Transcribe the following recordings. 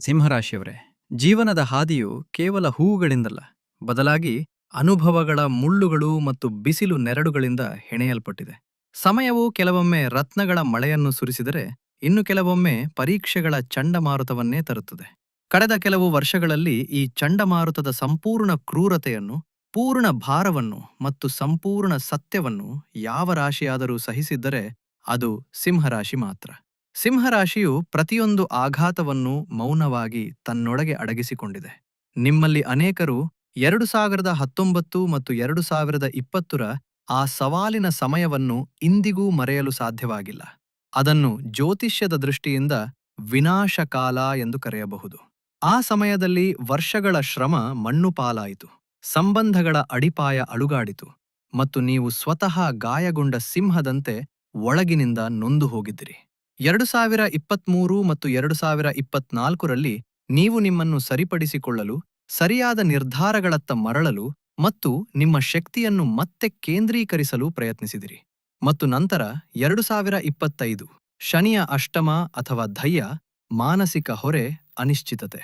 ಸಿಂಹರಾಶಿಯವರೇ, ಜೀವನದ ಹಾದಿಯು ಕೇವಲ ಹೂವುಗಳಿಂದಲ್ಲ, ಬದಲಾಗಿ ಅನುಭವಗಳ ಮುಳ್ಳುಗಳು ಮತ್ತು ಬಿಸಿಲು ನೆರಳುಗಳಿಂದ ಹೆಣೆಯಲ್ಪಟ್ಟಿದೆ. ಸಮಯವು ಕೆಲವೊಮ್ಮೆ ರತ್ನಗಳ ಮಳೆಯನ್ನು ಸುರಿಸಿದರೆ, ಇನ್ನು ಕೆಲವೊಮ್ಮೆ ಪರೀಕ್ಷೆಗಳ ಚಂಡಮಾರುತವನ್ನೇ ತರುತ್ತದೆ. ಕಳೆದ ಕೆಲವು ವರ್ಷಗಳಲ್ಲಿ ಈ ಚಂಡಮಾರುತದ ಸಂಪೂರ್ಣ ಕ್ರೂರತೆಯನ್ನು, ಪೂರ್ಣ ಭಾರವನ್ನು ಮತ್ತು ಸಂಪೂರ್ಣ ಸತ್ಯವನ್ನು ಯಾವ ರಾಶಿಯಾದರೂ ಸಹಿಸಿದ್ದರೆ ಅದು ಸಿಂಹರಾಶಿ ಮಾತ್ರ. ಸಿಂಹರಾಶಿಯು ಪ್ರತಿಯೊಂದು ಆಘಾತವನ್ನು ಮೌನವಾಗಿ ತನ್ನೊಳಗೆ ಅಡಗಿಸಿಕೊಂಡಿದೆ. ನಿಮ್ಮಲ್ಲಿ ಅನೇಕರು 2019 ಮತ್ತು 2020ರ ಆ ಸವಾಲಿನ ಸಮಯವನ್ನು ಇಂದಿಗೂ ಮರೆಯಲು ಸಾಧ್ಯವಾಗಿಲ್ಲ. ಅದನ್ನು ಜ್ಯೋತಿಷ್ಯದ ದೃಷ್ಟಿಯಿಂದ ವಿನಾಶಕಾಲ ಎಂದು ಕರೆಯಬಹುದು. ಆ ಸಮಯದಲ್ಲಿ ವರ್ಷಗಳ ಶ್ರಮ ಮಣ್ಣು ಪಾಲಾಯಿತು, ಸಂಬಂಧಗಳ ಅಡಿಪಾಯ ಅಲುಗಾಡಿತು ಮತ್ತು ನೀವು ಸ್ವತಃ ಗಾಯಗೊಂಡ ಸಿಂಹದಂತೆ ಒಳಗಿನಿಂದ ನೊಂದು ಹೋಗಿದ್ದಿರಿ. 2023 ಮತ್ತು 2024ರಲ್ಲಿ ನೀವು ನಿಮ್ಮನ್ನು ಸರಿಪಡಿಸಿಕೊಳ್ಳಲು, ಸರಿಯಾದ ನಿರ್ಧಾರಗಳತ್ತ ಮರಳಲು ಮತ್ತು ನಿಮ್ಮ ಶಕ್ತಿಯನ್ನು ಮತ್ತೆ ಕೇಂದ್ರೀಕರಿಸಲು ಪ್ರಯತ್ನಿಸಿದಿರಿ. ಮತ್ತು ನಂತರ 2025 ಶನಿಯ ಅಷ್ಟಮ ಅಥವಾ ಧಯ್ಯ, ಮಾನಸಿಕ ಹೊರೆ, ಅನಿಶ್ಚಿತತೆ.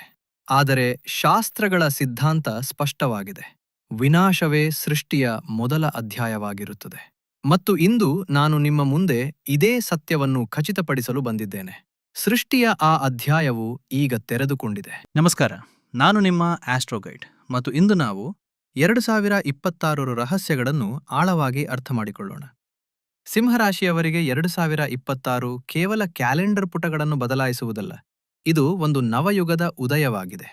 ಆದರೆ ಶಾಸ್ತ್ರಗಳ ಸಿದ್ಧಾಂತ ಸ್ಪಷ್ಟವಾಗಿದೆ: ವಿನಾಶವೇ ಸೃಷ್ಟಿಯ ಮೊದಲ ಅಧ್ಯಾಯವಾಗಿರುತ್ತದೆ. ಮತ್ತು ಇಂದು ನಾನು ನಿಮ್ಮ ಮುಂದೆ ಇದೇ ಸತ್ಯವನ್ನು ಖಚಿತಪಡಿಸಲು ಬಂದಿದ್ದೇನೆ. ಸೃಷ್ಟಿಯ ಆ ಅಧ್ಯಾಯವು ಈಗ ತೆರೆದುಕೊಂಡಿದೆ. ನಮಸ್ಕಾರ, ನಾನು ನಿಮ್ಮ ಆಸ್ಟ್ರೋಗೈಡ್ ಮತ್ತು ಇಂದು ನಾವು 2026ರ ರಹಸ್ಯಗಳನ್ನು ಆಳವಾಗಿ ಅರ್ಥಮಾಡಿಕೊಳ್ಳೋಣ. ಸಿಂಹರಾಶಿಯವರಿಗೆ 2026 ಕೇವಲ ಕ್ಯಾಲೆಂಡರ್ ಪುಟಗಳನ್ನು ಬದಲಾಯಿಸುವುದಲ್ಲ, ಇದು ಒಂದು ನವಯುಗದ ಉದಯವಾಗಿದೆ.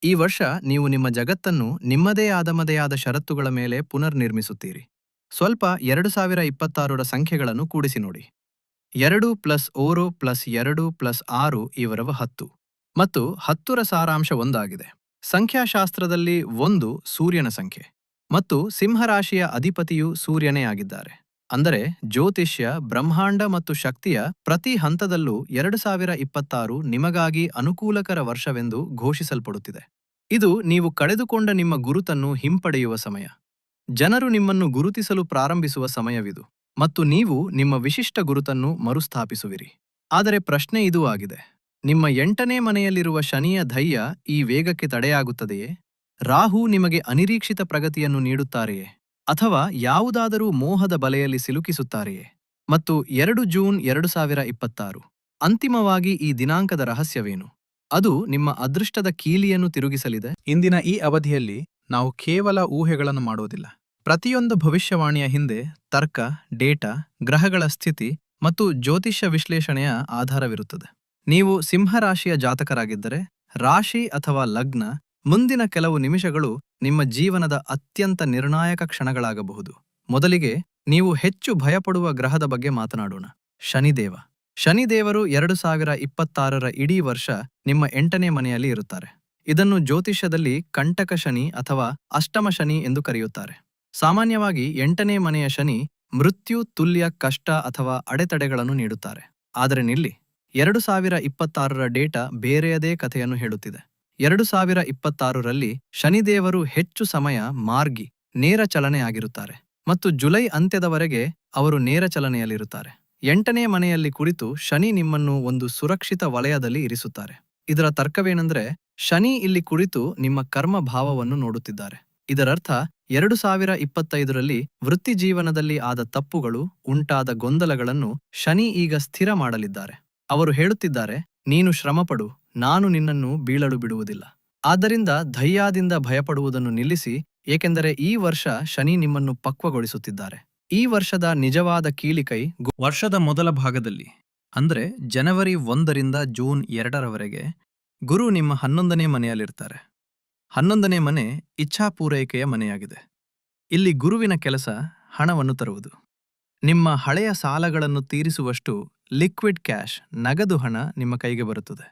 ಈ ವರ್ಷ ನೀವು ನಿಮ್ಮ ಜಗತ್ತನ್ನು ನಿಮ್ಮದೇ ಆದ ಷರತ್ತುಗಳ ಮೇಲೆ ಪುನರ್ನಿರ್ಮಿಸುತ್ತೀರಿ. ಸ್ವಲ್ಪ 2026ರ ಸಂಖ್ಯೆಗಳನ್ನು ಕೂಡಿಸಿ ನೋಡಿ. 2 + 1 + 2 + 6 ಇವರವ 10 ಮತ್ತು 10ರ ಸಾರಾಂಶ ಒಂದಾಗಿದೆ. ಸಂಖ್ಯಾಶಾಸ್ತ್ರದಲ್ಲಿ 1 ಸೂರ್ಯನ ಸಂಖ್ಯೆ ಮತ್ತು ಸಿಂಹರಾಶಿಯ ಅಧಿಪತಿಯು ಸೂರ್ಯನೇ ಆಗಿದ್ದಾರೆ. ಅಂದರೆ ಜ್ಯೋತಿಷ್ಯ, ಬ್ರಹ್ಮಾಂಡ ಮತ್ತು ಶಕ್ತಿಯ ಪ್ರತಿ ಹಂತದಲ್ಲೂ 2026 ನಿಮಗಾಗಿ ಅನುಕೂಲಕರ ವರ್ಷವೆಂದು ಘೋಷಿಸಲ್ಪಡುತ್ತಿದೆ. ಇದು ನೀವು ಕಳೆದುಕೊಂಡ ನಿಮ್ಮ ಗುರುತನ್ನು ಹಿಂಪಡೆಯುವ ಸಮಯ. ಜನರು ನಿಮ್ಮನ್ನು ಗುರುತಿಸಲು ಪ್ರಾರಂಭಿಸುವ ಸಮಯವಿದು ಮತ್ತು ನೀವು ನಿಮ್ಮ ವಿಶಿಷ್ಟ ಗುರುತನ್ನು ಮರುಸ್ಥಾಪಿಸುವಿರಿ. ಆದರೆ ಪ್ರಶ್ನೆ ಇದೂ ಆಗಿದೆ: ನಿಮ್ಮ 8ನೇ ಮನೆಯಲ್ಲಿರುವ ಶನಿಯ ಧೈರ್ಯ ಈ ವೇಗಕ್ಕೆ ತಡೆಯಾಗುತ್ತದೆಯೇ? ರಾಹು ನಿಮಗೆ ಅನಿರೀಕ್ಷಿತ ಪ್ರಗತಿಯನ್ನು ನೀಡುತ್ತಾರೆಯೇ? ಅಥವಾ ಯಾವುದಾದರೂ ಮೋಹದ ಬಲೆಯಲ್ಲಿ ಸಿಲುಕಿಸುತ್ತಾರೆಯೇ? ಮತ್ತು 2 ಜೂನ್ 2026 ಅಂತಿಮವಾಗಿ ಈ ದಿನಾಂಕದ ರಹಸ್ಯವೇನು? ಅದು ನಿಮ್ಮ ಅದೃಷ್ಟದ ಕೀಲಿಯನ್ನು ತಿರುಗಿಸಲಿದೆ. ಇಂದಿನ ಈ ಅವಧಿಯಲ್ಲಿ ನಾವು ಕೇವಲ ಊಹೆಗಳನ್ನು ಮಾಡುವುದಿಲ್ಲ. ಪ್ರತಿಯೊಂದು ಭವಿಷ್ಯವಾಣಿಯ ಹಿಂದೆ ತರ್ಕ, ಡೇಟಾ, ಗ್ರಹಗಳ ಸ್ಥಿತಿ ಮತ್ತು ಜ್ಯೋತಿಷ್ಯ ವಿಶ್ಲೇಷಣೆಯ ಆಧಾರವಿರುತ್ತದೆ. ನೀವು ಸಿಂಹರಾಶಿಯ ಜಾತಕರಾಗಿದ್ದರೆ, ರಾಶಿ ಅಥವಾ ಲಗ್ನ, ಮುಂದಿನ ಕೆಲವು ನಿಮಿಷಗಳು ನಿಮ್ಮ ಜೀವನದ ಅತ್ಯಂತ ನಿರ್ಣಾಯಕ ಕ್ಷಣಗಳಾಗಬಹುದು. ಮೊದಲಿಗೆ ನೀವು ಹೆಚ್ಚು ಭಯಪಡುವ ಗ್ರಹದ ಬಗ್ಗೆ ಮಾತನಾಡೋಣ: ಶನಿದೇವ. ಶನಿದೇವರು 2026ರ ಇಡೀ ವರ್ಷ ನಿಮ್ಮ 8ನೇ ಮನೆಯಲ್ಲಿ ಇರುತ್ತಾರೆ. ಇದನ್ನು ಜ್ಯೋತಿಷ್ಯದಲ್ಲಿ ಕಂಟಕ ಶನಿ ಅಥವಾ ಅಷ್ಟಮ ಶನಿ ಎಂದು ಕರೆಯುತ್ತಾರೆ. ಸಾಮಾನ್ಯವಾಗಿ 8ನೇ ಮನೆಯ ಶನಿ ಮೃತ್ಯು ತುಲ್ಯ ಕಷ್ಟ ಅಥವಾ ಅಡೆತಡೆಗಳನ್ನು ನೀಡುತ್ತಾರೆ. ಆದರೆ ನಿಲ್ಲಿ, 2026ರ ಡೇಟಾ ಬೇರೆಯದೇ ಕಥೆಯನ್ನು ಹೇಳುತ್ತಿದೆ. 2026ರಲ್ಲಿ ಶನಿದೇವರು ಹೆಚ್ಚು ಸಮಯ ಮಾರ್ಗಿ, ನೇರ ಚಲನೆ ಆಗಿರುತ್ತಾರೆ ಮತ್ತು ಜುಲೈ ಅಂತ್ಯದವರೆಗೆ ಅವರು ನೇರ ಚಲನೆಯಲ್ಲಿರುತ್ತಾರೆ. 8ನೇ ಮನೆಯಲ್ಲಿ ಕುಳಿತು ಶನಿ ನಿಮ್ಮನ್ನು ಒಂದು ಸುರಕ್ಷಿತ ವಲಯದಲ್ಲಿ ಇರಿಸುತ್ತಾರೆ. ಇದರ ತರ್ಕವೇನೆಂದರೆ, ಶನಿ ಇಲ್ಲಿ ಕುಳಿತು ನಿಮ್ಮ ಕರ್ಮ ಭಾವವನ್ನು ನೋಡುತ್ತಿದ್ದಾರೆ. ಇದರರ್ಥ 2025ರಲ್ಲಿ ವೃತ್ತಿ ಜೀವನದಲ್ಲಿ ಆದ ತಪ್ಪುಗಳು, ಉಂಟಾದ ಗೊಂದಲಗಳನ್ನು ಶನಿ ಈಗ ಸ್ಥಿರ ಮಾಡಲಿದ್ದಾರೆ. ಅವರು ಹೇಳುತ್ತಿದ್ದಾರೆ: ನೀನು ಶ್ರಮಪಡು, ನಾನು ನಿನ್ನನ್ನು ಬೀಳಲು ಬಿಡುವುದಿಲ್ಲ. ಆದ್ದರಿಂದ ಧೈರ್ಯದಿಂದ ಭಯಪಡುವುದನ್ನು ನಿಲ್ಲಿಸಿ, ಏಕೆಂದರೆ ಈ ವರ್ಷ ಶನಿ ನಿಮ್ಮನ್ನು ಪಕ್ವಗೊಳಿಸುತ್ತಿದ್ದಾರೆ. ಈ ವರ್ಷದ ನಿಜವಾದ ಕೀಲಿಕೈ ವರ್ಷದ ಮೊದಲ ಭಾಗದಲ್ಲಿ, ಅಂದರೆ ಜನವರಿ 1ರಿಂದ ಜೂನ್ 2ರವರೆಗೆ ಗುರು ನಿಮ್ಮ 11ನೇ ಮನೆಯಲ್ಲಿರ್ತಾರೆ. 11ನೇ ಮನೆ ಇಚ್ಛಾಪೂರೈಕೆಯ ಮನೆಯಾಗಿದೆ. ಇಲ್ಲಿ ಗುರುವಿನ ಕೆಲಸ ಹಣವನ್ನು ತರುವುದು. ನಿಮ್ಮ ಹಳೆಯ ಸಾಲಗಳನ್ನು ತೀರಿಸುವಷ್ಟು ಲಿಕ್ವಿಡ್ ಕ್ಯಾಶ್, ನಗದು ಹಣ ನಿಮ್ಮ ಕೈಗೆ ಬರುತ್ತದೆ.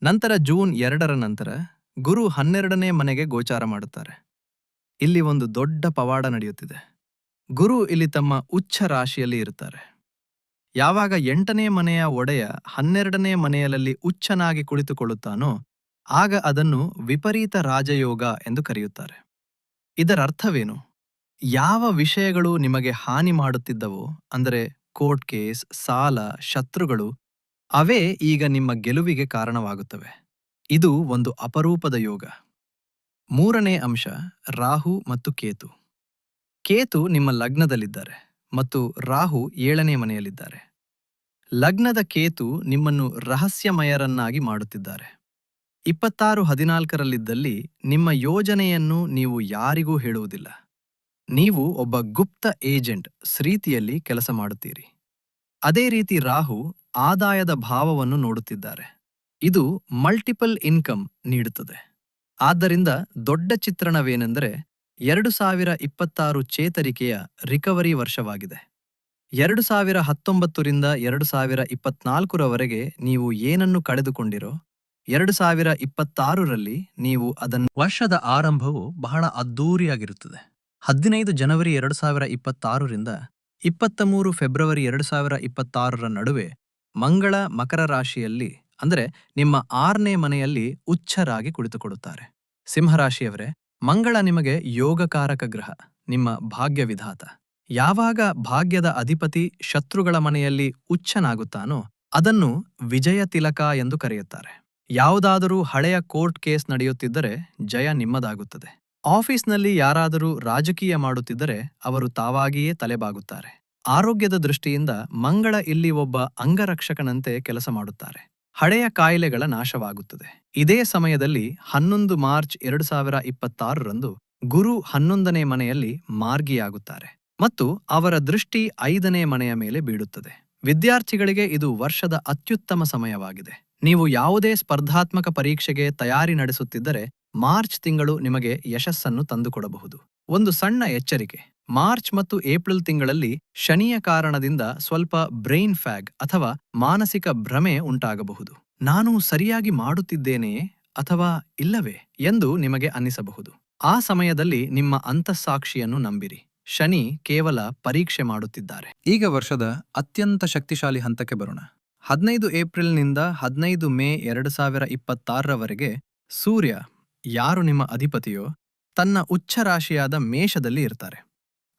ನಂತರ ಜೂನ್ 2ರ ನಂತರ ಗುರು 12ನೇ ಮನೆಗೆ ಗೋಚಾರ ಮಾಡುತ್ತಾರೆ. ಇಲ್ಲಿ ಒಂದು ದೊಡ್ಡ ಪವಾಡ ನಡೆಯುತ್ತಿದೆ. ಗುರು ಇಲ್ಲಿ ತಮ್ಮ ಉಚ್ಚ ರಾಶಿಯಲ್ಲಿ ಇರುತ್ತಾರೆ. ಯಾವಾಗ 8ನೇ ಮನೆಯ ಒಡೆಯ 12ನೇ ಮನೆಯಲ್ಲಿ ಉಚ್ಚನಾಗಿ ಕುಳಿತುಕೊಳ್ಳುತ್ತಾನೋ, ಆಗ ಅದನ್ನು ವಿಪರೀತ ರಾಜಯೋಗ ಎಂದು ಕರೆಯುತ್ತಾರೆ. ಇದರ ಅರ್ಥವೇನು? ಯಾವ ವಿಷಯಗಳು ನಿಮಗೆ ಹಾನಿ ಮಾಡುತ್ತಿದ್ದವೋ, ಅಂದರೆ ಕೋರ್ಟ್ ಕೇಸ್, ಸಾಲ, ಶತ್ರುಗಳು, ಅವೇ ಈಗ ನಿಮ್ಮ ಗೆಲುವಿಗೆ ಕಾರಣವಾಗುತ್ತವೆ. ಇದು ಒಂದು ಅಪರೂಪದ ಯೋಗ. ಮೂರನೇ ಅಂಶ ರಾಹು ಮತ್ತು ಕೇತು. ಕೇತು ನಿಮ್ಮ ಲಗ್ನದಲ್ಲಿದ್ದಾರೆ ಮತ್ತು ರಾಹು 7ನೇ ಮನೆಯಲ್ಲಿದ್ದಾರೆ. ಲಗ್ನದ ಕೇತು ನಿಮ್ಮನ್ನು ರಹಸ್ಯಮಯರನ್ನಾಗಿ ಮಾಡುತ್ತಿದ್ದಾರೆ. 26-14ರಲ್ಲಿದ್ದಲ್ಲಿ ನಿಮ್ಮ ಯೋಜನೆಯನ್ನು ನೀವು ಯಾರಿಗೂ ಹೇಳುವುದಿಲ್ಲ. ನೀವು ಒಬ್ಬ ಗುಪ್ತ ಏಜೆಂಟ್ ರೀತಿಯಲ್ಲಿ ಕೆಲಸ ಮಾಡುತ್ತೀರಿ. ಅದೇ ರೀತಿ ರಾಹು ಆದಾಯದ ಭಾವವನ್ನು ನೋಡುತ್ತಿದ್ದಾರೆ. ಇದು ಮಲ್ಟಿಪಲ್ ಇನ್ಕಮ್ ನೀಡುತ್ತದೆ. ಆದ್ದರಿಂದ ದೊಡ್ಡ ಚಿತ್ರಣವೇನೆಂದರೆ 2026 ಚೇತರಿಕೆಯ ರಿಕವರಿ ವರ್ಷವಾಗಿದೆ. 2019ರಿಂದ 2024ರವರೆಗೆ ನೀವು ಏನನ್ನು ಕಳೆದುಕೊಂಡಿರೋ 2026ರಲ್ಲಿ ನೀವು ಅದನ್ನು ವರ್ಷದ ಆರಂಭವು ಬಹಳ ಅದ್ಧೂರಿಯಾಗಿರುತ್ತದೆ. 15 ಜನವರಿ 2026ರಿಂದ 23 ಫೆಬ್ರವರಿ 2026ರ ನಡುವೆ ಮಂಗಳ ಮಕರ ರಾಶಿಯಲ್ಲಿ ಅಂದರೆ ನಿಮ್ಮ 6ನೇ ಮನೆಯಲ್ಲಿ ಉಚ್ಛರಾಗಿ ಕುಳಿತುಕೊಳ್ಳುತ್ತಾರೆ. ಸಿಂಹರಾಶಿಯವರೇ, ಮಂಗಳ ನಿಮಗೆ ಯೋಗಕಾರಕ ಗ್ರಹ, ನಿಮ್ಮ ಭಾಗ್ಯ ವಿಧಾತ. ಯಾವಾಗ ಭಾಗ್ಯದ ಅಧಿಪತಿ ಶತ್ರುಗಳ ಮನೆಯಲ್ಲಿ ಉಚ್ಚನಾಗುತ್ತಾನೋ ಅದನ್ನು ವಿಜಯ ತಿಲಕ ಎಂದು ಕರೆಯುತ್ತಾರೆ. ಯಾವುದಾದರೂ ಹಳೆಯ ಕೋರ್ಟ್ ಕೇಸ್ ನಡೆಯುತ್ತಿದ್ದರೆ ಜಯ ನಿಮ್ಮದಾಗುತ್ತದೆ. ಆಫೀಸ್ನಲ್ಲಿ ಯಾರಾದರೂ ರಾಜಕೀಯ ಮಾಡುತ್ತಿದ್ದರೆ ಅವರು ತಾವಾಗಿಯೇ ತಲೆಬಾಗುತ್ತಾರೆ. ಆರೋಗ್ಯದ ದೃಷ್ಟಿಯಿಂದ ಮಂಗಳ ಇಲ್ಲಿ ಒಬ್ಬ ಅಂಗರಕ್ಷಕನಂತೆ ಕೆಲಸ ಮಾಡುತ್ತಾರೆ. ಹಳೆಯ ಕಾಯಿಲೆಗಳ ನಾಶವಾಗುತ್ತದೆ. ಇದೇ ಸಮಯದಲ್ಲಿ 11 ಮಾರ್ಚ್ 2026ರಂದು ಗುರು 11ನೇ ಮನೆಯಲ್ಲಿ ಮಾರ್ಗಿಯಾಗುತ್ತಾರೆ ಮತ್ತು ಅವರ ದೃಷ್ಟಿ 5ನೇ ಮನೆಯ ಮೇಲೆ ಬೀಳುತ್ತದೆ. ವಿದ್ಯಾರ್ಥಿಗಳಿಗೆ ಇದು ವರ್ಷದ ಅತ್ಯುತ್ತಮ ಸಮಯವಾಗಿದೆ. ನೀವು ಯಾವುದೇ ಸ್ಪರ್ಧಾತ್ಮಕ ಪರೀಕ್ಷೆಗೆ ತಯಾರಿ ನಡೆಸುತ್ತಿದ್ದರೆ ಮಾರ್ಚ್ ತಿಂಗಳು ನಿಮಗೆ ಯಶಸ್ಸನ್ನು ತಂದುಕೊಡಬಹುದು. ಒಂದು ಸಣ್ಣ ಎಚ್ಚರಿಕೆ: ಮಾರ್ಚ್ ಮತ್ತು ಏಪ್ರಿಲ್ ತಿಂಗಳಲ್ಲಿ ಶನಿಯ ಕಾರಣದಿಂದ ಸ್ವಲ್ಪ ಬ್ರೈನ್ ಫ್ಯಾಗ್ ಅಥವಾ ಮಾನಸಿಕ ಭ್ರಮೆ ಉಂಟಾಗಬಹುದು. ನಾನು ಸರಿಯಾಗಿ ಮಾಡುತ್ತಿದ್ದೇನೆಯೇ ಅಥವಾ ಇಲ್ಲವೇ ಎಂದು ನಿಮಗೆ ಅನ್ನಿಸಬಹುದು. ಆ ಸಮಯದಲ್ಲಿ ನಿಮ್ಮ ಅಂತಸ್ಸಾಕ್ಷಿಯನ್ನು ನಂಬಿರಿ. ಶನಿ ಕೇವಲ ಪರೀಕ್ಷೆ ಮಾಡುತ್ತಿದ್ದಾರೆ. ಈಗ ವರ್ಷದ ಅತ್ಯಂತ ಶಕ್ತಿಶಾಲಿ ಹಂತಕ್ಕೆ ಬರೋಣ. 15 ಏಪ್ರಿಲ್ನಿಂದ 15 ಮೇ 2026ರವರೆಗೆ ಸೂರ್ಯ, ಯಾರು ನಿಮ್ಮ ಅಧಿಪತಿಯೋ, ತನ್ನ ಉಚ್ಚ ರಾಶಿಯಾದ ಮೇಷದಲ್ಲಿ ಇರ್ತಾರೆ.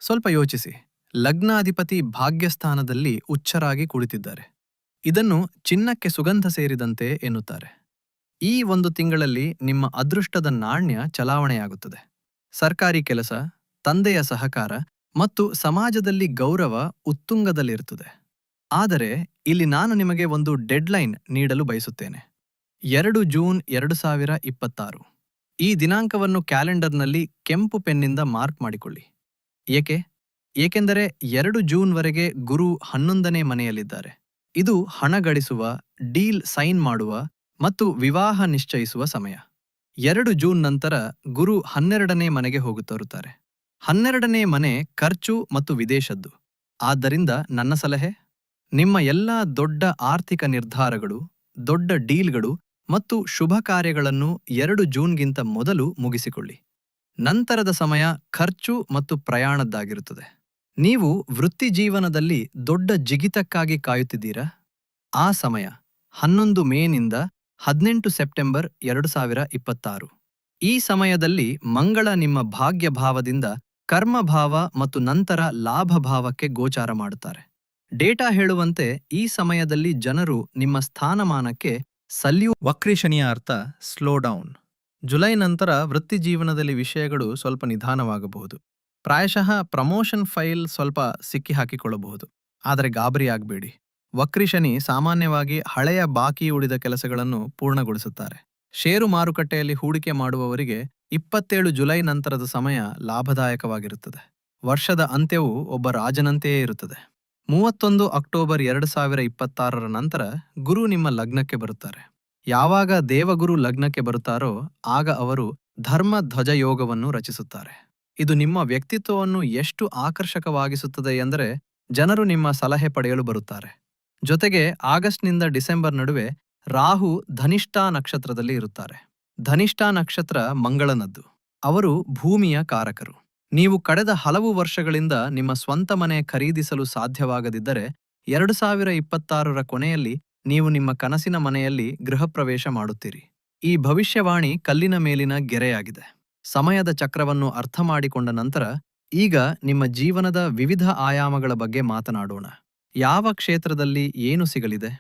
ಸ್ವಲ್ಪ ಯೋಚಿಸಿ, ಲಗ್ನಾಧಿಪತಿ ಭಾಗ್ಯಸ್ಥಾನದಲ್ಲಿ ಉಚ್ಚರಾಗಿ ಕುಳಿತಿದ್ದಾರೆ. ಇದನ್ನು ಚಿನ್ನಕ್ಕೆ ಸುಗಂಧ ಸೇರಿದಂತೆ ಎನ್ನುತ್ತಾರೆ. ಈ ಒಂದು ತಿಂಗಳಲ್ಲಿ ನಿಮ್ಮ ಅದೃಷ್ಟದ ನಾಣ್ಯ ಚಲಾವಣೆಯಾಗುತ್ತದೆ. ಸರ್ಕಾರಿ ಕೆಲಸ, ತಂದೆಯ ಸಹಕಾರ ಮತ್ತು ಸಮಾಜದಲ್ಲಿ ಗೌರವ ಉತ್ತುಂಗದಲ್ಲಿರುತ್ತದೆ. ಆದರೆ ಇಲ್ಲಿ ನಾನು ನಿಮಗೆ ಒಂದು ಡೆಡ್ಲೈನ್ ನೀಡಲು ಬಯಸುತ್ತೇನೆ. 2 ಜೂನ್ 2026. ಈ ದಿನಾಂಕವನ್ನು ಕ್ಯಾಲೆಂಡರ್ನಲ್ಲಿ ಕೆಂಪು ಪೆನ್ನಿಂದ ಮಾರ್ಕ್ ಮಾಡಿಕೊಳ್ಳಿ. ಏಕೆಂದರೆ 2 ಜೂನ್ವರೆಗೆ ಗುರು 11ನೇ ಮನೆಯಲ್ಲಿದ್ದಾರೆ. ಇದು ಹಣ ಗಳಿಸುವ, ಡೀಲ್ ಸೈನ್ ಮಾಡುವ ಮತ್ತು ವಿವಾಹ ನಿಶ್ಚಯಿಸುವ ಸಮಯ. 2 ಜೂನ್ ನಂತರ ಗುರು 12ನೇ ಮನೆಗೆ ಹೋಗುತ್ತಿರುತ್ತಾರೆ. 12ನೇ ಮನೆ ಖರ್ಚು ಮತ್ತು ವಿದೇಶದ್ದು. ಆದ್ದರಿಂದ ನನ್ನ ಸಲಹೆ: ನಿಮ್ಮ ಎಲ್ಲ ದೊಡ್ಡ ಆರ್ಥಿಕ ನಿರ್ಧಾರಗಳು, ದೊಡ್ಡ ಡೀಲ್ಗಳು ಮತ್ತು ಶುಭ ಕಾರ್ಯಗಳನ್ನು 2 ಜೂನ್ಗಿಂತ ಮೊದಲು ಮುಗಿಸಿಕೊಳ್ಳಿ. ನಂತರದ ಸಮಯ ಖರ್ಚು ಮತ್ತು ಪ್ರಯಾಣದ್ದಾಗಿರುತ್ತದೆ. ನೀವು ವೃತ್ತಿ ಜೀವನದಲ್ಲಿ ದೊಡ್ಡ ಜಿಗಿತಕ್ಕಾಗಿ ಕಾಯುತ್ತಿದ್ದೀರಾ? ಆ ಸಮಯ 11 ಮೇನಿಂದ 18 ಸೆಪ್ಟೆಂಬರ್ 2026. ಈ ಸಮಯದಲ್ಲಿ ಮಂಗಳ ನಿಮ್ಮ ಭಾಗ್ಯ ಭಾವದಿಂದ ಕರ್ಮಭಾವ ಮತ್ತು ನಂತರ ಲಾಭ ಭಾವಕ್ಕೆ ಗೋಚಾರ ಮಾಡುತ್ತಾರೆ. ಡೇಟಾ ಹೇಳುವಂತೆ ಈ ಸಮಯದಲ್ಲಿ ಜನರು ನಿಮ್ಮ ಸ್ಥಾನಮಾನಕ್ಕೆ ವಕ್ರಿ ಶನಿಯ ಅರ್ಥ ಸ್ಲೋ ಡೌನ್. ಜುಲೈ ನಂತರ ವೃತ್ತಿ ಜೀವನದಲ್ಲಿ ವಿಷಯಗಳು ಸ್ವಲ್ಪ ನಿಧಾನವಾಗಬಹುದು. ಪ್ರಾಯಶಃ ಪ್ರಮೋಷನ್ ಫೈಲ್ ಸ್ವಲ್ಪ ಸಿಕ್ಕಿ ಹಾಕಿಕೊಳ್ಳಬಹುದು. ಆದರೆ ಗಾಬರಿಯಾಗಬೇಡಿ. ವಕ್ರಿ ಶನಿ ಸಾಮಾನ್ಯವಾಗಿ ಹಳೆಯ ಬಾಕಿ ಉಳಿದ ಕೆಲಸಗಳನ್ನು ಪೂರ್ಣಗೊಳಿಸುತ್ತಾರೆ. ಷೇರು ಮಾರುಕಟ್ಟೆಯಲ್ಲಿ ಹೂಡಿಕೆ ಮಾಡುವವರಿಗೆ 27 ಜುಲೈ ನಂತರದ ಸಮಯ ಲಾಭದಾಯಕವಾಗಿರುತ್ತದೆ. ವರ್ಷದ ಅಂತ್ಯವು ಒಬ್ಬ ರಾಜನಂತೆಯೇ ಇರುತ್ತದೆ. 31 ಅಕ್ಟೋಬರ್ 2026ರ ನಂತರ ಗುರು ನಿಮ್ಮ ಲಗ್ನಕ್ಕೆ ಬರುತ್ತಾರೆ. ಯಾವಾಗ ದೇವಗುರು ಲಗ್ನಕ್ಕೆ ಬರುತ್ತಾರೋ ಆಗ ಅವರು ಧರ್ಮ ಧ್ವಜ ಯೋಗವನ್ನು ರಚಿಸುತ್ತಾರೆ. ಇದು ನಿಮ್ಮ ವ್ಯಕ್ತಿತ್ವವನ್ನು ಎಷ್ಟು ಆಕರ್ಷಕವಾಗಿಸುತ್ತದೆ ಎಂದರೆ ಜನರು ನಿಮ್ಮ ಸಲಹೆ ಪಡೆಯಲು ಬರುತ್ತಾರೆ. ಜೊತೆಗೆ ಆಗಸ್ಟ್ನಿಂದ ಡಿಸೆಂಬರ್ ನಡುವೆ ರಾಹು ಧನಿಷ್ಠಾ ನಕ್ಷತ್ರದಲ್ಲಿ ಇರುತ್ತಾರೆ. ಧನಿಷ್ಠಾ ನಕ್ಷತ್ರ ಮಂಗಳನದ್ದು. ಅವರು ಭೂಮಿಯ ಕಾರಕರು. ನೀವು ಕಳೆದ ಹಲವು ವರ್ಷಗಳಿಂದ ನಿಮ್ಮ ಸ್ವಂತ ಮನೆ ಖರೀದಿಸಲು ಸಾಧ್ಯವಾಗದಿದ್ದರೆ 2026ರ ಕೊನೆಯಲ್ಲಿ ನೀವು ನಿಮ್ಮ ಕನಸಿನ ಮನೆಯಲ್ಲಿ ಗೃಹಪ್ರವೇಶ ಮಾಡುತ್ತೀರಿ. ಈ ಭವಿಷ್ಯವಾಣಿ ಕಲ್ಲಿನ ಮೇಲಿನ ಗೆರೆಯಾಗಿದೆ. ಸಮಯದ ಚಕ್ರವನ್ನು ಅರ್ಥ ಮಾಡಿಕೊಂಡ ನಂತರ ಈಗ ನಿಮ್ಮ ಜೀವನದ ವಿವಿಧ ಆಯಾಮಗಳ ಬಗ್ಗೆ ಮಾತನಾಡೋಣ. ಯಾವ ಕ್ಷೇತ್ರದಲ್ಲಿ ಏನು ಸಿಗಲಿದೆ?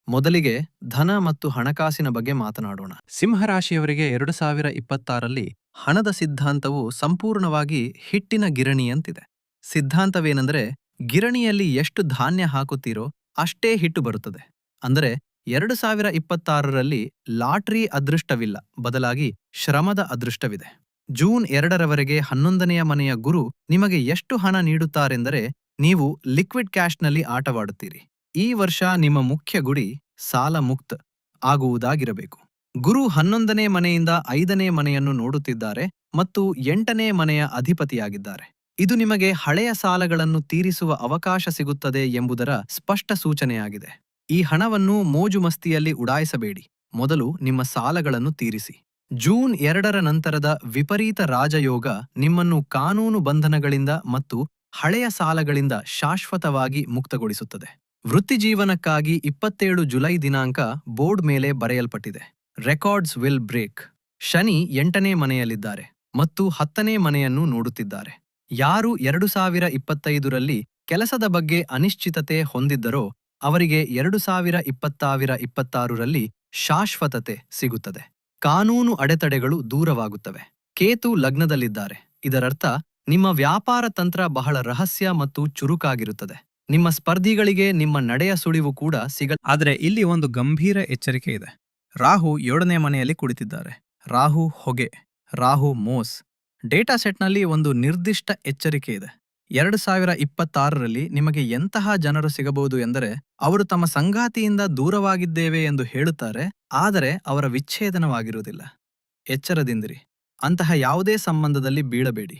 ಮೊದಲಿಗೆ ಧನ ಮತ್ತು ಹಣಕಾಸಿನ ಬಗ್ಗೆ ಮಾತನಾಡೋಣ. ಸಿಂಹರಾಶಿಯವರಿಗೆ 2026ರಲ್ಲಿ ಹಣದ ಸಿದ್ಧಾಂತವು ಸಂಪೂರ್ಣವಾಗಿ ಹಿಟ್ಟಿನ ಗಿರಣಿಯಂತಿದೆ. ಸಿದ್ಧಾಂತವೇನೆಂದರೆ, ಗಿರಣಿಯಲ್ಲಿ ಎಷ್ಟು ಧಾನ್ಯ ಹಾಕುತ್ತೀರೋ ಅಷ್ಟೇ ಹಿಟ್ಟು ಬರುತ್ತದೆ. ಅಂದರೆ 2026ರಲ್ಲಿ ಲಾಟ್ರಿ ಅದೃಷ್ಟವಿಲ್ಲ, ಬದಲಾಗಿ ಶ್ರಮದ ಅದೃಷ್ಟವಿದೆ. ಜೂನ್ 2ರವರೆಗೆ 11ನೆಯ ಮನೆಯ ಗುರು ನಿಮಗೆ ಎಷ್ಟು ಹಣ ನೀಡುತ್ತಾರೆಂದರೆ, ನೀವು ಲಿಕ್ವಿಡ್ ಕ್ಯಾಶ್ನಲ್ಲಿ ಆಟವಾಡುತ್ತೀರಿ. ಈ ವರ್ಷ ನಿಮ್ಮ ಮುಖ್ಯ ಗುರಿ ಸಾಲ ಮುಕ್ತ ಆಗುವುದಾಗಿರಬೇಕು. ಗುರು 11ನೇ ಮನೆಯಿಂದ 5ನೇ ಮನೆಯನ್ನು ನೋಡುತ್ತಿದ್ದಾರೆ ಮತ್ತು 8ನೇ ಮನೆಯ ಅಧಿಪತಿಯಾಗಿದ್ದಾರೆ. ಇದು ನಿಮಗೆ ಹಳೆಯ ಸಾಲಗಳನ್ನು ತೀರಿಸುವ ಅವಕಾಶ ಸಿಗುತ್ತದೆ ಎಂಬುದರ ಸ್ಪಷ್ಟ ಸೂಚನೆಯಾಗಿದೆ. ಈ ಹಣವನ್ನು ಮೋಜುಮಸ್ತಿಯಲ್ಲಿ ಉಡಾಯಿಸಬೇಡಿ, ಮೊದಲು ನಿಮ್ಮ ಸಾಲಗಳನ್ನು ತೀರಿಸಿ. ಜೂನ್ 2ರ ನಂತರದ ವಿಪರೀತ ರಾಜಯೋಗ ನಿಮ್ಮನ್ನು ಕಾನೂನು ಬಂಧನಗಳಿಂದ ಮತ್ತು ಹಳೆಯ ಸಾಲಗಳಿಂದ ಶಾಶ್ವತವಾಗಿ ಮುಕ್ತಗೊಳಿಸುತ್ತದೆ. ವೃತ್ತಿಜೀವನಕ್ಕಾಗಿ 27 ಜುಲೈ ದಿನಾಂಕ ಬೋರ್ಡ್ ಮೇಲೆ ಬರೆಯಲ್ಪಟ್ಟಿದೆ. Records will break. ಶನಿ 8ನೇ ಮನೆಯಲ್ಲಿದ್ದಾರೆ ಮತ್ತು 10ನೇ ಮನೆಯನ್ನು ನೋಡುತ್ತಿದ್ದಾರೆ. ಯಾರು 2025ರಲ್ಲಿ ಕೆಲಸದ ಬಗ್ಗೆ ಅನಿಶ್ಚಿತತೆ ಹೊಂದಿದ್ದರೋ ಅವರಿಗೆ 2026ರಲ್ಲಿ ಶಾಶ್ವತತೆ ಸಿಗುತ್ತದೆ. ಕಾನೂನು ಅಡೆತಡೆಗಳು ದೂರವಾಗುತ್ತವೆ. ಕೇತು ಲಗ್ನದಲ್ಲಿದ್ದಾರೆ. ಇದರರ್ಥ ನಿಮ್ಮ ವ್ಯಾಪಾರ ತಂತ್ರ ಬಹಳ ರಹಸ್ಯ ಮತ್ತು ಚುರುಕಾಗಿರುತ್ತದೆ. ನಿಮ್ಮ ಸ್ಪರ್ಧಿಗಳಿಗೆ ನಿಮ್ಮ ನಡೆಯ ಸುಳಿವು ಕೂಡ ಆದರೆ ಇಲ್ಲಿ ಒಂದು ಗಂಭೀರ ಎಚ್ಚರಿಕೆ ಇದೆ. ರಾಹು 7ನೇ ಮನೆಯಲ್ಲಿ ಕುಳಿತಿದ್ದಾರೆ. ರಾಹು ಹೊಗೆ, ರಾಹು ಮೋಸ್. ಡೇಟಾ ಸೆಟ್ನಲ್ಲಿ ಒಂದು ನಿರ್ದಿಷ್ಟ ಎಚ್ಚರಿಕೆ ಇದೆ. 2026ರಲ್ಲಿ ನಿಮಗೆ ಎಂತಹ ಜನರು ಸಿಗಬಹುದು ಎಂದರೆ, ಅವರು ತಮ್ಮ ಸಂಗಾತಿಯಿಂದ ದೂರವಾಗಿದ್ದೇವೆ ಎಂದು ಹೇಳುತ್ತಾರೆ, ಆದರೆ ಅವರ ವಿಚ್ಛೇದನವಾಗಿರುವುದಿಲ್ಲ. ಎಚ್ಚರದಿಂದಿರಿ, ಅಂತಹ ಯಾವುದೇ ಸಂಬಂಧದಲ್ಲಿ ಬೀಳಬೇಡಿ.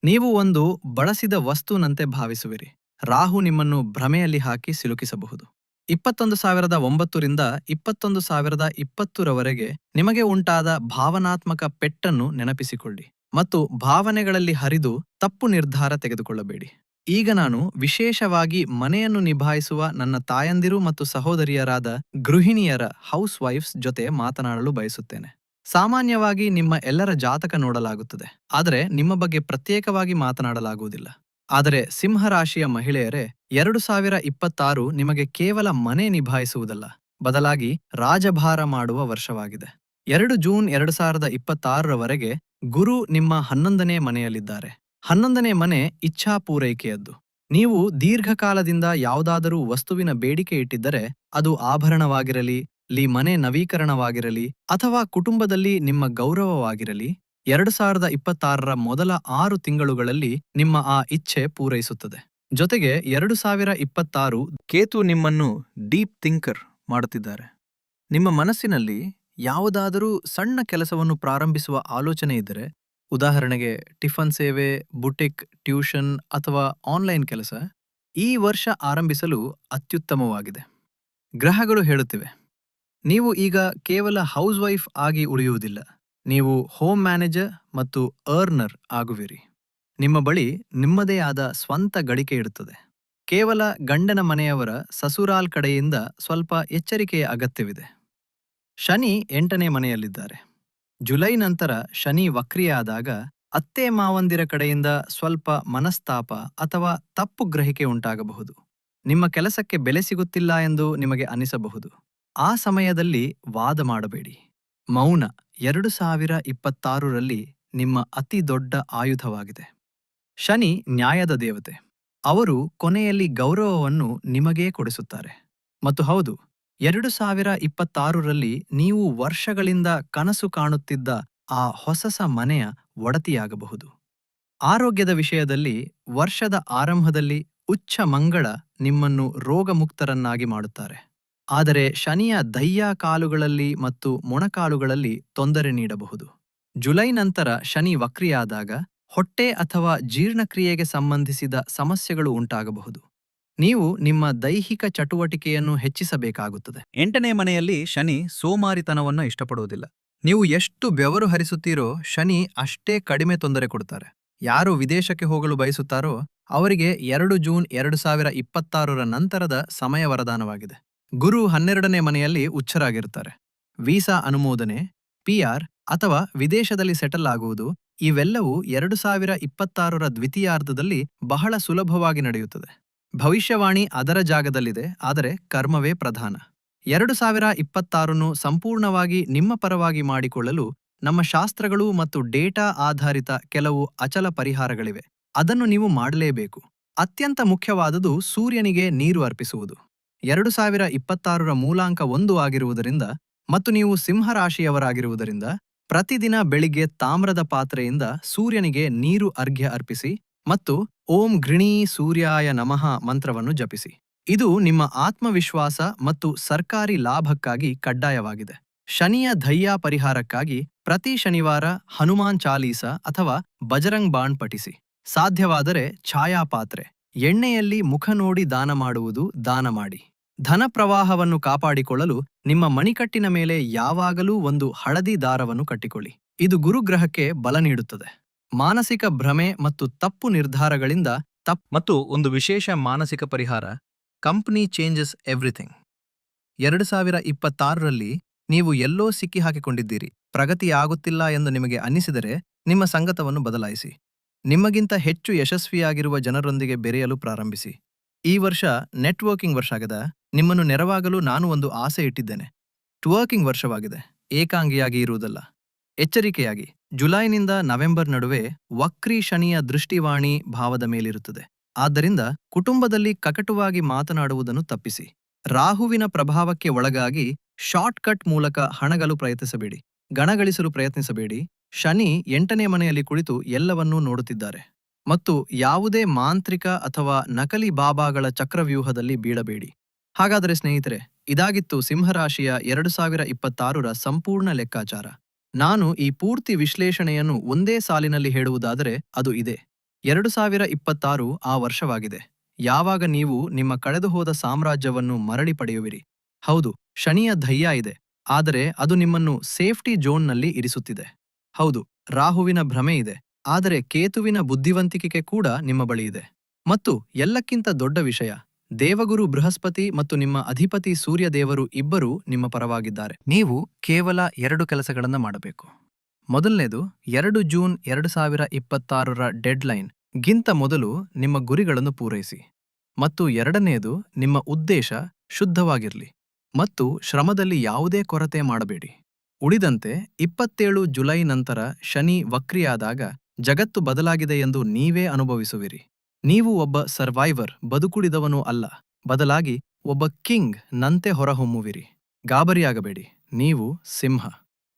ನೀವು ಒಂದು ಬಳಸಿದ ವಸ್ತುವಿನಂತೆ ಭಾವಿಸುವಿರಿ. ರಾಹು ನಿಮ್ಮನ್ನು ಭ್ರಮೆಯಲ್ಲಿ ಹಾಕಿ ಸಿಲುಕಿಸಬಹುದು. 21,009ರಿಂದ 21,020ರವರೆಗೆ ನಿಮಗೆ ಉಂಟಾದ ಭಾವನಾತ್ಮಕ ಪೆಟ್ಟನ್ನು ನೆನಪಿಸಿಕೊಳ್ಳಿ ಮತ್ತು ಭಾವನೆಗಳಲ್ಲಿ ಹರಿದು ತಪ್ಪು ನಿರ್ಧಾರ ತೆಗೆದುಕೊಳ್ಳಬೇಡಿ. ಈಗ ನಾನು ವಿಶೇಷವಾಗಿ ಮನೆಯನ್ನು ನಿಭಾಯಿಸುವ ನನ್ನ ತಾಯಂದಿರು ಮತ್ತು ಸಹೋದರಿಯರಾದ ಗೃಹಿಣಿಯರ ಹೌಸ್ ವೈಫ್ಸ್ ಜೊತೆ ಮಾತನಾಡಲು ಬಯಸುತ್ತೇನೆ. ಸಾಮಾನ್ಯವಾಗಿ ನಿಮ್ಮ ಎಲ್ಲರ ಜಾತಕ ನೋಡಲಾಗುತ್ತದೆ, ಆದರೆ ನಿಮ್ಮ ಬಗ್ಗೆ ಪ್ರತ್ಯೇಕವಾಗಿ ಮಾತನಾಡಲಾಗುವುದಿಲ್ಲ. ಆದರೆ ಸಿಂಹರಾಶಿಯ ಮಹಿಳೆಯರೇ, 2026 ನಿಮಗೆ ಕೇವಲ ಮನೆ ನಿಭಾಯಿಸುವುದಲ್ಲ, ಬದಲಾಗಿ ರಾಜಭಾರ ಮಾಡುವ ವರ್ಷವಾಗಿದೆ. 2 ಜೂನ್ 2026ರವರೆಗೆ ಗುರು ನಿಮ್ಮ 11ನೇ ಮನೆಯಲ್ಲಿದ್ದಾರೆ. 11ನೇ ಮನೆ ಇಚ್ಛಾ ಪೂರೈಕೆಯದ್ದು. ನೀವು ದೀರ್ಘಕಾಲದಿಂದ ಯಾವುದಾದರೂ ವಸ್ತುವಿನ ಬೇಡಿಕೆ ಇಟ್ಟಿದ್ದರೆ, ಅದು ಆಭರಣವಾಗಿರಲಿ, ಮನೆ ನವೀಕರಣವಾಗಿರಲಿ ಅಥವಾ ಕುಟುಂಬದಲ್ಲಿ ನಿಮ್ಮ ಗೌರವವಾಗಿರಲಿ, 2026ರ ಮೊದಲ 6 ತಿಂಗಳುಗಳಲ್ಲಿ ನಿಮ್ಮ ಆ ಇಚ್ಛೆ ಪೂರೈಸುತ್ತದೆ. ಜೊತೆಗೆ 2026 ಕೇತು ನಿಮ್ಮನ್ನು ಡೀಪ್ ಥಿಂಕರ್ ಮಾಡುತ್ತಿದ್ದಾರೆ. ನಿಮ್ಮ ಮನಸ್ಸಿನಲ್ಲಿ ಯಾವುದಾದರೂ ಸಣ್ಣ ಕೆಲಸವನ್ನು ಪ್ರಾರಂಭಿಸುವ ಆಲೋಚನೆ ಇದ್ದರೆ, ಉದಾಹರಣೆಗೆ ಟಿಫನ್ ಸೇವೆ, ಬುಟಿಕ್, ಟ್ಯೂಷನ್ ಅಥವಾ ಆನ್ಲೈನ್ ಕೆಲಸ, ಈ ವರ್ಷ ಆರಂಭಿಸಲು ಅತ್ಯುತ್ತಮವಾಗಿದೆ. ಗ್ರಹಗಳು ಹೇಳುತ್ತಿವೆ, ನೀವು ಈಗ ಕೇವಲ ಹೌಸ್ ವೈಫ್ ಆಗಿ ಉಳಿಯುವುದಿಲ್ಲ, ನೀವು ಹೋಮ್ ಮ್ಯಾನೇಜರ್ ಮತ್ತು ಅರ್ನರ್ ಆಗುವಿರಿ. ನಿಮ್ಮ ಬಳಿ ನಿಮ್ಮದೇ ಆದ ಸ್ವಂತ ಗಳಿಕೆ ಇರುತ್ತದೆ. ಕೇವಲ ಗಂಡನ ಮನೆಯವರ ಸಸುರಾಲ್ ಕಡೆಯಿಂದ ಸ್ವಲ್ಪ ಎಚ್ಚರಿಕೆಯ ಅಗತ್ಯವಿದೆ. ಶನಿ 8ನೇ ಮನೆಯಲ್ಲಿದ್ದಾರೆ. ಜುಲೈ ನಂತರ ಶನಿ ವಕ್ರಿಯಾದಾಗ ಅತ್ತೆ ಮಾವಂದಿರ ಕಡೆಯಿಂದ ಸ್ವಲ್ಪ ಮನಸ್ತಾಪ ಅಥವಾ ತಪ್ಪು ಗ್ರಹಿಕೆ ಉಂಟಾಗಬಹುದು. ನಿಮ್ಮ ಕೆಲಸಕ್ಕೆ ಬೆಲೆ ಸಿಗುತ್ತಿಲ್ಲ ಎಂದು ನಿಮಗೆ ಅನಿಸಬಹುದು. ಆ ಸಮಯದಲ್ಲಿ ವಾದ ಮಾಡಬೇಡಿ. ಮೌನ 2026ರಲ್ಲಿ ನಿಮ್ಮ ಅತಿ ದೊಡ್ಡ ಆಯುಧವಾಗಿದೆ. ಶನಿ ನ್ಯಾಯದ ದೇವತೆ. ಅವರು ಕೊನೆಯಲ್ಲಿ ಗೌರವವನ್ನು ನಿಮಗೇ ಕೊಡಿಸುತ್ತಾರೆ. ಮತ್ತು ಹೌದು, 2026ರಲ್ಲಿ ನೀವು ವರ್ಷಗಳಿಂದ ಕನಸು ಕಾಣುತ್ತಿದ್ದ ಆ ಹೊಸ ಮನೆಯ ಒಡತಿಯಾಗಬಹುದು. ಆರೋಗ್ಯದ ವಿಷಯದಲ್ಲಿ ವರ್ಷದ ಆರಂಭದಲ್ಲಿ ಉಚ್ಚ ಮಂಗಳ ನಿಮ್ಮನ್ನು ರೋಗಮುಕ್ತರನ್ನಾಗಿ ಮಾಡುತ್ತಾರೆ. ಆದರೆ ಶನಿಯ ದಯ್ಯ ಕಾಲುಗಳಲ್ಲಿ ಮತ್ತು ಮೊಣಕಾಲುಗಳಲ್ಲಿ ತೊಂದರೆ ನೀಡಬಹುದು. ಜುಲೈ ನಂತರ ಶನಿ ವಕ್ರಿಯಾದಾಗ ಹೊಟ್ಟೆ ಅಥವಾ ಜೀರ್ಣಕ್ರಿಯೆಗೆ ಸಂಬಂಧಿಸಿದ ಸಮಸ್ಯೆಗಳು ಉಂಟಾಗಬಹುದು. ನೀವು ನಿಮ್ಮ ದೈಹಿಕ ಚಟುವಟಿಕೆಯನ್ನು ಹೆಚ್ಚಿಸಬೇಕಾಗುತ್ತದೆ. 8ನೇ ಮನೆಯಲ್ಲಿ ಶನಿ ಸೋಮಾರಿತನವನ್ನು ಇಷ್ಟಪಡುವುದಿಲ್ಲ. ನೀವು ಎಷ್ಟು ಬೆವರು ಹರಿಸುತ್ತೀರೋ ಶನಿ ಅಷ್ಟೇ ಕಡಿಮೆ ತೊಂದರೆ ಕೊಡುತ್ತಾರೆ. ಯಾರು ವಿದೇಶಕ್ಕೆ ಹೋಗಲು ಬಯಸುತ್ತಾರೋ ಅವರಿಗೆ 2 ಜೂನ್ 2026ರ ನಂತರದ ಸಮಯ ವರದಾನವಾಗಿದೆ. ಗುರು 12ನೇ ಮನೆಯಲ್ಲಿ ಉಚ್ಚರಾಗಿರುತ್ತಾರೆ. ವೀಸಾ ಅನುಮೋದನೆ, PR ಅಥವಾ ವಿದೇಶದಲ್ಲಿ ಸೆಟಲ್ ಆಗುವುದು, ಇವೆಲ್ಲವೂ 2026ರ ದ್ವಿತೀಯಾರ್ಧದಲ್ಲಿ ಬಹಳ ಸುಲಭವಾಗಿ ನಡೆಯುತ್ತದೆ. ಭವಿಷ್ಯವಾಣಿ ಅದರ ಜಾಗದಲ್ಲಿದೆ, ಆದರೆ ಕರ್ಮವೇ ಪ್ರಧಾನ. 2026ನ್ನು ಸಂಪೂರ್ಣವಾಗಿ ನಿಮ್ಮ ಪರವಾಗಿ ಮಾಡಿಕೊಳ್ಳಲು ನಮ್ಮ ಶಾಸ್ತ್ರಗಳು ಮತ್ತು ಡೇಟಾ ಆಧಾರಿತ ಕೆಲವು ಅಚಲ ಪರಿಹಾರಗಳಿವೆ. ಅದನ್ನು ನೀವು ಮಾಡಲೇಬೇಕು. ಅತ್ಯಂತ ಮುಖ್ಯವಾದುದು ಸೂರ್ಯನಿಗೆ ನೀರು ಅರ್ಪಿಸುವುದು. 2026ರ ಮೂಲಾಂಕ 1 ಆಗಿರುವುದರಿಂದ ಮತ್ತು ನೀವು ಸಿಂಹರಾಶಿಯವರಾಗಿರುವುದರಿಂದ ಪ್ರತಿದಿನ ಬೆಳಿಗ್ಗೆ ತಾಮ್ರದ ಪಾತ್ರೆಯಿಂದ ಸೂರ್ಯನಿಗೆ ನೀರು ಅರ್ಘ್ಯ ಅರ್ಪಿಸಿ ಮತ್ತು ಓಂ ಘೃಣೀ ಸೂರ್ಯಾಯ ನಮಃ ಮಂತ್ರವನ್ನು ಜಪಿಸಿ. ಇದು ನಿಮ್ಮ ಆತ್ಮವಿಶ್ವಾಸ ಮತ್ತು ಸರ್ಕಾರಿ ಲಾಭಕ್ಕಾಗಿ ಕಡ್ಡಾಯವಾಗಿದೆ. ಶನಿಯ ದಯ್ಯ ಪರಿಹಾರಕ್ಕಾಗಿ ಪ್ರತಿ ಶನಿವಾರ ಹನುಮಾನ್ ಚಾಲೀಸ ಅಥವಾ ಬಜರಂಗ್ ಬಾಣ್ ಪಠಿಸಿ. ಸಾಧ್ಯವಾದರೆ ಛಾಯಾಪಾತ್ರೆ, ಎಣ್ಣೆಯಲ್ಲಿ ಮುಖ ನೋಡಿ ದಾನ ಮಾಡುವುದು ದಾನ ಮಾಡಿ. ಧನ ಪ್ರವಾಹವನ್ನು ಕಾಪಾಡಿಕೊಳ್ಳಲು ನಿಮ್ಮ ಮಣಿಕಟ್ಟಿನ ಮೇಲೆ ಯಾವಾಗಲೂ ಒಂದು ಹಳದಿ ದಾರವನ್ನು ಕಟ್ಟಿಕೊಳ್ಳಿ. ಇದು ಗುರುಗ್ರಹಕ್ಕೆ ಬಲ ನೀಡುತ್ತದೆ. ಮಾನಸಿಕ ಭ್ರಮೆ ಮತ್ತು ತಪ್ಪು ನಿರ್ಧಾರಗಳಿಂದ ಮತ್ತು ಒಂದು ವಿಶೇಷ ಮಾನಸಿಕ ಪರಿಹಾರ, ಕಂಪನಿ ಚೇಂಜಸ್ ಎವ್ರಿಥಿಂಗ್. 2026ರಲ್ಲಿ ನೀವು ಎಲ್ಲೋ ಸಿಕ್ಕಿ ಹಾಕಿಕೊಂಡಿದ್ದೀರಿ, ಪ್ರಗತಿಯಾಗುತ್ತಿಲ್ಲ ಎಂದು ನಿಮಗೆ ಅನ್ನಿಸಿದರೆ ನಿಮ್ಮ ಸಂಗತವನ್ನು ಬದಲಾಯಿಸಿ. ನಿಮಗಿಂತ ಹೆಚ್ಚು ಯಶಸ್ವಿಯಾಗಿರುವ ಜನರೊಂದಿಗೆ ಬೆರೆಯಲು ಪ್ರಾರಂಭಿಸಿ. ಈ ವರ್ಷ ನೆಟ್ವರ್ಕಿಂಗ್ ವರ್ಷ ಆಗಿದೆ. ನಿಮ್ಮನ್ನು ನೆರವಾಗಲು ನಾನು ಒಂದು ಆಸೆ ಇಟ್ಟಿದ್ದೇನೆ. ಟ್ವರ್ಕಿಂಗ್ ವರ್ಷವಾಗಿದೆ, ಏಕಾಂಗಿಯಾಗಿ ಇರುವುದಲ್ಲ. ಎಚ್ಚರಿಕೆಯಾಗಿ, ಜುಲೈನಿಂದ ನವೆಂಬರ್ ನಡುವೆ ವಕ್ರಿ ಶನಿಯ ದೃಷ್ಟಿವಾಣಿ ಭಾವದ ಮೇಲಿರುತ್ತದೆ. ಆದ್ದರಿಂದ ಕುಟುಂಬದಲ್ಲಿ ಕಕಟುವಾಗಿ ಮಾತನಾಡುವುದನ್ನು ತಪ್ಪಿಸಿ. ರಾಹುವಿನ ಪ್ರಭಾವಕ್ಕೆ ಒಳಗಾಗಿ ಶಾರ್ಟ್ಕಟ್ ಮೂಲಕ ಹಣಗಳು ಪ್ರಯತ್ನಿಸಬೇಡಿ. ಗಣಗಳಿಸಲು ಪ್ರಯತ್ನಿಸಬೇಡಿ. ಶನಿ 8ನೇ ಮನೆಯಲ್ಲಿ ಕುಳಿತು ಎಲ್ಲವನ್ನೂ ನೋಡುತ್ತಿದ್ದಾರೆ. ಮತ್ತು ಯಾವುದೇ ಮಾಂತ್ರಿಕ ಅಥವಾ ನಕಲಿ ಬಾಬಾಗಳ ಚಕ್ರವ್ಯೂಹದಲ್ಲಿ ಬೀಳಬೇಡಿ. ಹಾಗಾದರೆ ಸ್ನೇಹಿತರೆ, ಇದಾಗಿತ್ತು ಸಿಂಹರಾಶಿಯ 2026ರ ಸಂಪೂರ್ಣ ಲೆಕ್ಕಾಚಾರ. ನಾನು ಈ ಪೂರ್ತಿ ವಿಶ್ಲೇಷಣೆಯನ್ನು ಒಂದೇ ಸಾಲಿನಲ್ಲಿ ಹೇಳುವುದಾದರೆ ಅದು ಇದೆ. 2026 ಆ ವರ್ಷವಾಗಿದೆ, ಯಾವಾಗ ನೀವು ನಿಮ್ಮ ಕಳೆದುಹೋದ ಸಾಮ್ರಾಜ್ಯವನ್ನು ಮರಳಿ ಪಡೆಯುವಿರಿ. ಹೌದು, ಶನಿಯ ದಯ್ಯ ಇದೆ, ಆದರೆ ಅದು ನಿಮ್ಮನ್ನು ಸೇಫ್ಟಿ ಝೋನ್ನಲ್ಲಿ ಇರಿಸುತ್ತಿದೆ. ಹೌದು, ರಾಹುವಿನ ಭ್ರಮೆ ಇದೆ, ಆದರೆ ಕೇತುವಿನ ಬುದ್ಧಿವಂತಿಕೆ ಕೂಡ ನಿಮ್ಮ ಬಳಿ ಇದೆ. ಮತ್ತು ಎಲ್ಲಕ್ಕಿಂತ ದೊಡ್ಡ ವಿಷಯ, ದೇವಗುರು ಬೃಹಸ್ಪತಿ ಮತ್ತು ನಿಮ್ಮ ಅಧಿಪತಿ ಸೂರ್ಯದೇವರು ಇಬ್ಬರೂ ನಿಮ್ಮ ಪರವಾಗಿದ್ದಾರೆ. ನೀವು ಕೇವಲ 2 ಕೆಲಸಗಳನ್ನು ಮಾಡಬೇಕು. ಮೊದಲನೇದು, 2 ಜೂನ್ 2026ರ ಡೆಡ್ಲೈನ್ ಗಿಂತ ಮೊದಲು ನಿಮ್ಮ ಗುರಿಗಳನ್ನು ಪೂರೈಸಿ. ಮತ್ತು ಎರಡನೆಯದು, ನಿಮ್ಮ ಉದ್ದೇಶ ಶುದ್ಧವಾಗಿರಲಿ ಮತ್ತು ಶ್ರಮದಲ್ಲಿ ಯಾವುದೇ ಕೊರತೆ ಮಾಡಬೇಡಿ. ಉಳಿದಂತೆ 27 ಜುಲೈ ನಂತರ ಶನಿ ವಕ್ರಿಯಾದಾಗ ಜಗತ್ತು ಬದಲಾಗಿದೆ ಎಂದು ನೀವೇ ಅನುಭವಿಸುವಿರಿ. ನೀವು ಒಬ್ಬ ಸರ್ವೈವರ್, ಬದುಕುಳಿದವನೂ ಅಲ್ಲ, ಬದಲಾಗಿ ಒಬ್ಬ ಕಿಂಗ್ ನಂತೆ ಹೊರಹೊಮ್ಮುವಿರಿ. ಗಾಬರಿಯಾಗಬೇಡಿ, ನೀವು ಸಿಂಹ.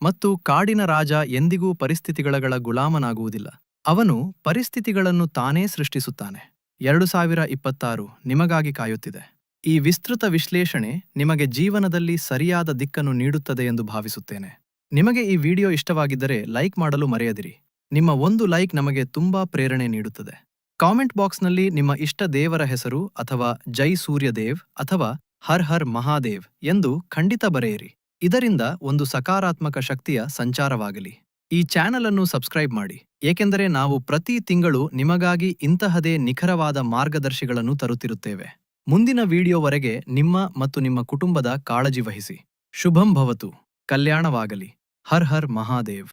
ಮತ್ತು ಕಾಡಿನ ರಾಜ ಎಂದಿಗೂ ಪರಿಸ್ಥಿತಿಗಳ ಗುಲಾಮನಾಗುವುದಿಲ್ಲ. ಅವನು ಪರಿಸ್ಥಿತಿಗಳನ್ನು ತಾನೇ ಸೃಷ್ಟಿಸುತ್ತಾನೆ. 2026 ನಿಮಗಾಗಿ ಕಾಯುತ್ತಿದೆ. ಈ ವಿಸ್ತೃತ ವಿಶ್ಲೇಷಣೆ ನಿಮಗೆ ಜೀವನದಲ್ಲಿ ಸರಿಯಾದ ದಿಕ್ಕನ್ನು ನೀಡುತ್ತದೆ ಎಂದು ಭಾವಿಸುತ್ತೇನೆ. ನಿಮಗೆ ಈ ವಿಡಿಯೋ ಇಷ್ಟವಾಗಿದ್ದರೆ ಲೈಕ್ ಮಾಡಲು ಮರೆಯದಿರಿ. ನಿಮ್ಮ ಒಂದು ಲೈಕ್ ನಮಗೆ ತುಂಬಾ ಪ್ರೇರಣೆ ನೀಡುತ್ತದೆ. ಕಾಮೆಂಟ್ ಬಾಕ್ಸ್ನಲ್ಲಿ ನಿಮ್ಮ ಇಷ್ಟ ದೇವರ ಹೆಸರು ಅಥವಾ ಜೈ ಸೂರ್ಯದೇವ್ ಅಥವಾ ಹರ್ ಹರ್ ಮಹಾದೇವ್ ಎಂದು ಖಂಡಿತ ಬರೆಯಿರಿ. ಇದರಿಂದ ಒಂದು ಸಕಾರಾತ್ಮಕ ಶಕ್ತಿಯ ಸಂಚಾರವಾಗಲಿ. ಈ ಚಾನೆಲ್ ಅನ್ನು ಸಬ್ಸ್ಕ್ರೈಬ್ ಮಾಡಿ, ಏಕೆಂದರೆ ನಾವು ಪ್ರತಿ ತಿಂಗಳು ನಿಮಗಾಗಿ ಇಂತಹದೇ ನಿಖರವಾದ ಮಾರ್ಗದರ್ಶಿಗಳನ್ನು ತರುತ್ತಿರುತ್ತೇವೆ. ಮುಂದಿನ ವಿಡಿಯೋವರೆಗೆ ನಿಮ್ಮ ಮತ್ತು ನಿಮ್ಮ ಕುಟುಂಬದ ಕಾಳಜಿ ವಹಿಸಿ. ಶುಭಂ ಭವತು, ಕಲ್ಯಾಣವಾಗಲಿ. ಹರ್ ಹರ್ ಮಹಾದೇವ್.